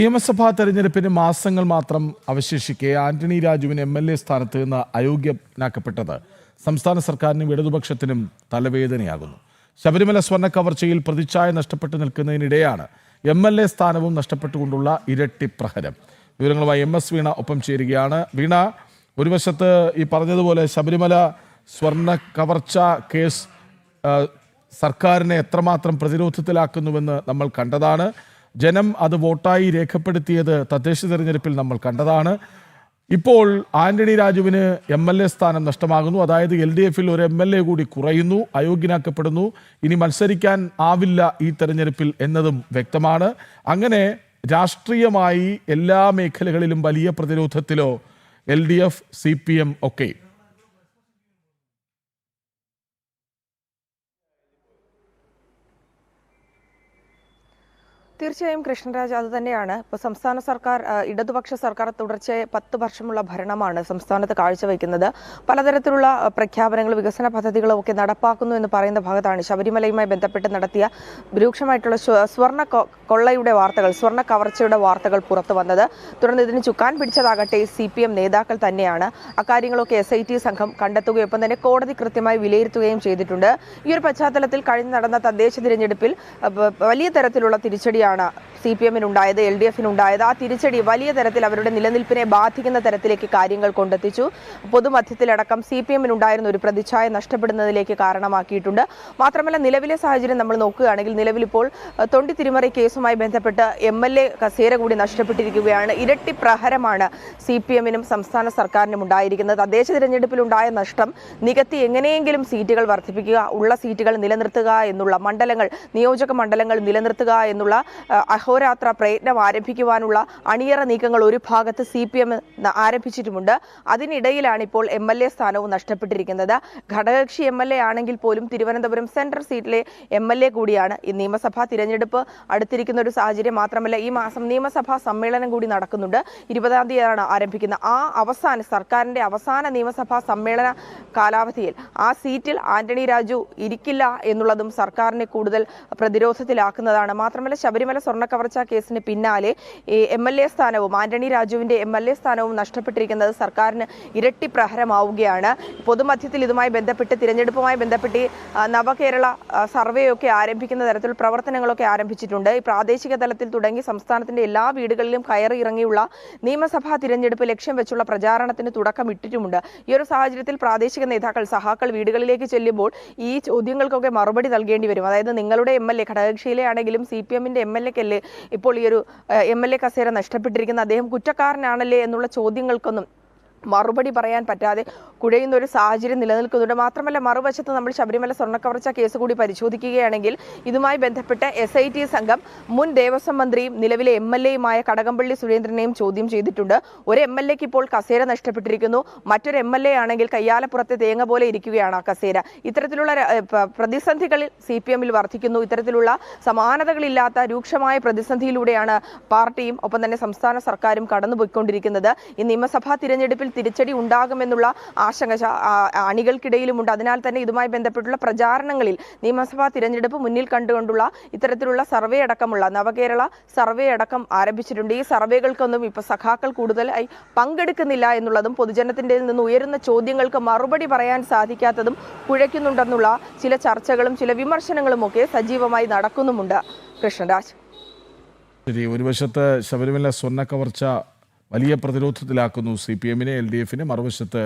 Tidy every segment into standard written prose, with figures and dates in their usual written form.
നിയമസഭാ തെരഞ്ഞെടുപ്പിന് മാസങ്ങൾ മാത്രം അവശേഷിക്കെ ആന്റണി രാജുവിന് MLA സ്ഥാനത്ത് നിന്ന് അയോഗ്യനാക്കപ്പെട്ടത് സംസ്ഥാന സർക്കാരിനും ഇടതുപക്ഷത്തിനും തലവേദനയാകുന്നു. ശബരിമല സ്വർണ്ണ കവർച്ചയിൽ പ്രതിച്ഛായ നഷ്ടപ്പെട്ടു നിൽക്കുന്നതിനിടെയാണ് MLA സ്ഥാനവും നഷ്ടപ്പെട്ടുകൊണ്ടുള്ള ഇരട്ടി പ്രഹരം. വിവരങ്ങളുമായി MS വീണ ഒപ്പം ചേരുകയാണ്. വീണ, ഒരു വശത്ത് ഈ പറഞ്ഞതുപോലെ ശബരിമല സ്വർണ്ണ കവർച്ച കേസ് സർക്കാരിനെ എത്രമാത്രം പ്രതിരോധത്തിലാക്കുന്നുവെന്ന് നമ്മൾ കണ്ടതാണ്. ജനം അത് വോട്ടായി രേഖപ്പെടുത്തിയത് തദ്ദേശ തെരഞ്ഞെടുപ്പിൽ നമ്മൾ കണ്ടതാണ്. ഇപ്പോൾ ആന്റണി രാജുവിന് MLA സ്ഥാനം നഷ്ടമാകുന്നു. അതായത് LDF-ൽ ഒരു MLA കൂടി കുറയുന്നു, അയോഗ്യനാക്കപ്പെടുന്നു. ഇനി മത്സരിക്കാൻ ആവില്ല ഈ തെരഞ്ഞെടുപ്പിൽ എന്നതും വ്യക്തമാണ്. അങ്ങനെ രാഷ്ട്രീയമായി എല്ലാ മേഖലകളിലും വലിയ പ്രതിരോധത്തിലോ LDF, CPM ഒക്കെ. തീർച്ചയായും കൃഷ്ണരാജ്, അത് തന്നെയാണ്. ഇപ്പോൾ സംസ്ഥാന സർക്കാർ, ഇടതുപക്ഷ സർക്കാർ തുടർച്ചയായി 10 വർഷമുള്ള ഭരണമാണ് സംസ്ഥാനത്ത് കാഴ്ചവെക്കുന്നത്. പലതരത്തിലുള്ള പ്രഖ്യാപനങ്ങളും വികസന പദ്ധതികളും ഒക്കെ നടപ്പാക്കുന്നു എന്ന് പറയുന്ന ഭാഗത്താണ് ശബരിമലയുമായി ബന്ധപ്പെട്ട് നടത്തിയ രൂക്ഷമായിട്ടുള്ള സ്വർണ്ണ കൊള്ളയുടെ വാർത്തകൾ, സ്വർണ്ണ കവർച്ചയുടെ വാർത്തകൾ പുറത്തു വന്നത്. തുടർന്ന് ഇതിന് ചുക്കാൻ പിടിച്ചതാകട്ടെ CPM നേതാക്കൾ തന്നെയാണ്. അക്കാര്യങ്ങളൊക്കെ SIT സംഘം കണ്ടെത്തുകയും ഒപ്പം തന്നെ കോടതി കൃത്യമായി വിലയിരുത്തുകയും ചെയ്തിട്ടുണ്ട്. ഈ ഒരു പശ്ചാത്തലത്തിൽ കഴിഞ്ഞ് നടന്ന തദ്ദേശ തിരഞ്ഞെടുപ്പിൽ വലിയ തരത്തിലുള്ള തിരിച്ചടിയാണ് CPM-നുണ്ടായത്, LDF-നുണ്ടായത്. ആ തിരിച്ചടി വലിയ തരത്തിൽ അവരുടെ നിലനിൽപ്പിനെ ബാധിക്കുന്ന തരത്തിലേക്ക് കാര്യങ്ങൾ കൊണ്ടെത്തിച്ചു. പൊതുമധ്യത്തിലടക്കം CPM-നുണ്ടായിരുന്ന ഒരു പ്രതിച്ഛായ നഷ്ടപ്പെടുന്നതിലേക്ക് കാരണമാക്കിയിട്ടുണ്ട്. മാത്രമല്ല, നിലവിലെ സാഹചര്യം നമ്മൾ നോക്കുകയാണെങ്കിൽ നിലവിലിപ്പോൾ തൊണ്ടി തിരിമറി കേസുമായി ബന്ധപ്പെട്ട് MLA കസേര കൂടി നഷ്ടപ്പെട്ടിരിക്കുകയാണ്. ഇരട്ടി പ്രഹരമാണ് CPM-നും സംസ്ഥാന സർക്കാരിനും ഉണ്ടായിരിക്കുന്നത്. തദ്ദേശ തിരഞ്ഞെടുപ്പിലുണ്ടായ നഷ്ടം നികത്തി എങ്ങനെയെങ്കിലും സീറ്റുകൾ വർദ്ധിപ്പിക്കുക, ഉള്ള സീറ്റുകൾ നിലനിർത്തുക എന്നുള്ള മണ്ഡലങ്ങൾ, നിയോജക മണ്ഡലങ്ങൾ നിലനിർത്തുക എന്നുള്ള അഹോരാത്ര പ്രയത്നം ആരംഭിക്കുവാനുള്ള അണിയറ നീക്കങ്ങൾ ഒരു ഭാഗത്ത് CPM ആരംഭിച്ചിട്ടുമുണ്ട്. അതിനിടയിലാണ് ഇപ്പോൾ MLA സ്ഥാനവും നഷ്ടപ്പെട്ടിരിക്കുന്നത്. ഘടകകക്ഷി MLA ആണെങ്കിൽ പോലും തിരുവനന്തപുരം സെൻട്രൽ സീറ്റിലെ MLA കൂടിയാണ്. ഈ നിയമസഭാ തിരഞ്ഞെടുപ്പ് അടുത്തിരിക്കുന്ന ഒരു സാഹചര്യം. മാത്രമല്ല, ഈ മാസം നിയമസഭാ സമ്മേളനം കൂടി നടക്കുന്നുണ്ട്. 20-ാം തീയതിയാണ് ആരംഭിക്കുന്നത്. ആ സർക്കാരിന്റെ അവസാന നിയമസഭാ സമ്മേളന കാലാവധിയിൽ ആ സീറ്റിൽ ആന്റണി രാജു ഇരിക്കില്ല എന്നുള്ളതും സർക്കാരിനെ കൂടുതൽ പ്രതിരോധത്തിലാക്കുന്നതാണ്. മാത്രമല്ല, ശബരിമല സ്വർണ്ണ കവർച്ച കേസിന് പിന്നാലെ MLA സ്ഥാനവും ആന്റണി രാജുവിന്റെ MLA സ്ഥാനവും നഷ്ടപ്പെട്ടിരിക്കുന്നത് സർക്കാരിന് ഇരട്ടി പ്രഹരമാവുകയാണ്. പൊതുമധ്യത്തിൽ ഇതുമായി ബന്ധപ്പെട്ട്, തിരഞ്ഞെടുപ്പുമായി ബന്ധപ്പെട്ട് നവകേരള സർവേയൊക്കെ ആരംഭിക്കുന്ന തരത്തിൽ പ്രവർത്തനങ്ങളൊക്കെ ആരംഭിച്ചിട്ടുണ്ട്. ഈ പ്രാദേശിക തലത്തിൽ തുടങ്ങി സംസ്ഥാനത്തിന്റെ എല്ലാ വീടുകളിലും കയറി ഇറങ്ങിയുള്ള നിയമസഭാ തിരഞ്ഞെടുപ്പ് ലക്ഷ്യം വെച്ചുള്ള പ്രചാരണത്തിന് തുടക്കമിട്ടിട്ടുമുണ്ട്. ഈ ഒരു സാഹചര്യത്തിൽ പ്രാദേശിക നേതാക്കൾ, സഹാക്കൾ വീടുകളിലേക്ക് ചെല്ലുമ്പോൾ ഈ ചോദ്യങ്ങൾക്കൊക്കെ മറുപടി നൽകേണ്ടി വരും. അതായത്, നിങ്ങളുടെ MLA, ഘടകകക്ഷിയിലെ ആണെങ്കിലും CPM-ന്റെ MLA-ക്കല്ലേ ഇപ്പോൾ ഈ ഒരു MLA കസേര നഷ്ടപ്പെട്ടിരിക്കുന്ന, അദ്ദേഹം കുറ്റക്കാരനാണല്ലേ എന്നുള്ള ചോദ്യങ്ങൾക്കൊന്നും മറുപടി പറയാൻ പറ്റാതെ കുഴയുന്ന ഒരു സാഹചര്യം നിലനിൽക്കുന്നുണ്ട്. മാത്രമല്ല, മറുവശത്ത് നമ്മൾ ശബരിമല സ്വർണ്ണക്കവർച്ച കേസ് കൂടി പരിശോധിക്കുകയാണെങ്കിൽ ഇതുമായി ബന്ധപ്പെട്ട് SIT സംഘം മുൻ ദേവസ്വം മന്ത്രിയും നിലവിലെ MLA-യുമായ കടകംപള്ളി സുരേന്ദ്രനെയും ചോദ്യം ചെയ്തിട്ടുണ്ട്. ഒരു MLA-ക്ക് ഇപ്പോൾ കസേര നഷ്ടപ്പെട്ടിരിക്കുന്നു. മറ്റൊരു MLA ആണെങ്കിൽ കയ്യാലപ്പുറത്തെ തേങ്ങ പോലെ ഇരിക്കുകയാണ് ആ കസേര. ഇത്തരത്തിലുള്ള പ്രതിസന്ധികളിൽ CPM-ൽ വർദ്ധിക്കുന്നു. ഇത്തരത്തിലുള്ള സമാനതകളില്ലാത്ത രൂക്ഷമായ പ്രതിസന്ധിയിലൂടെയാണ് പാർട്ടിയും ഒപ്പം തന്നെ സംസ്ഥാന സർക്കാരും കടന്നുപോയിക്കൊണ്ടിരിക്കുന്നത്. ഈ നിയമസഭാ തിരഞ്ഞെടുപ്പിൽ തിരിച്ചടി ഉണ്ടാകുമെന്നുള്ള ആശങ്ക അണികൾക്കിടയിലുമുണ്ട്. അതിനാൽ തന്നെ ഇതുമായി ബന്ധപ്പെട്ടുള്ള പ്രചാരണങ്ങളിൽ നിയമസഭാ തിരഞ്ഞെടുപ്പ് മുന്നിൽ കണ്ടുകൊണ്ടുള്ള ഇത്തരത്തിലുള്ള സർവേ അടക്കമുള്ള നവകേരള സർവേ അടക്കം ആരംഭിച്ചിട്ടുണ്ട്. ഈ സർവേകൾക്കൊന്നും ഇപ്പോൾ സഖാക്കൾ കൂടുതലായി പങ്കെടുക്കുന്നില്ല എന്നുള്ളതും പൊതുജനത്തിന്റെ നിന്ന് ഉയരുന്ന ചോദ്യങ്ങൾക്ക് മറുപടി പറയാൻ സാധിക്കാത്തതും കുഴയ്ക്കുന്നുണ്ടെന്നുള്ള ചില ചർച്ചകളും ചില വിമർശനങ്ങളും ഒക്കെ സജീവമായി നടക്കുന്നുമുണ്ട്. കൃഷ്ണരാജ്, ഒരു വശത്ത് ശബരിമല സ്വർണ്ണ കവർച്ച വലിയ പ്രതിരോധത്തിലാക്കുന്നു CPM-നെ, LDF-നെ. മറുവശത്ത്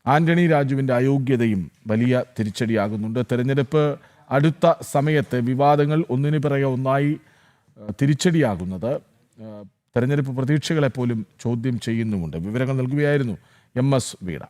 ആന്റണി രാജുവിൻ്റെ അയോഗ്യതയും വലിയ തിരിച്ചടിയാകുന്നുണ്ട്. തെരഞ്ഞെടുപ്പ് അടുത്ത സമയത്ത് വിവാദങ്ങൾ ഒന്നിനു പിറകെ ഒന്നായി തിരിച്ചടിയാകുന്നത് തെരഞ്ഞെടുപ്പ് പ്രതീക്ഷകളെപ്പോലും ചോദ്യം ചെയ്യുന്നുമുണ്ട്. വിവരങ്ങൾ നൽകുകയായിരുന്നു MS വീണ.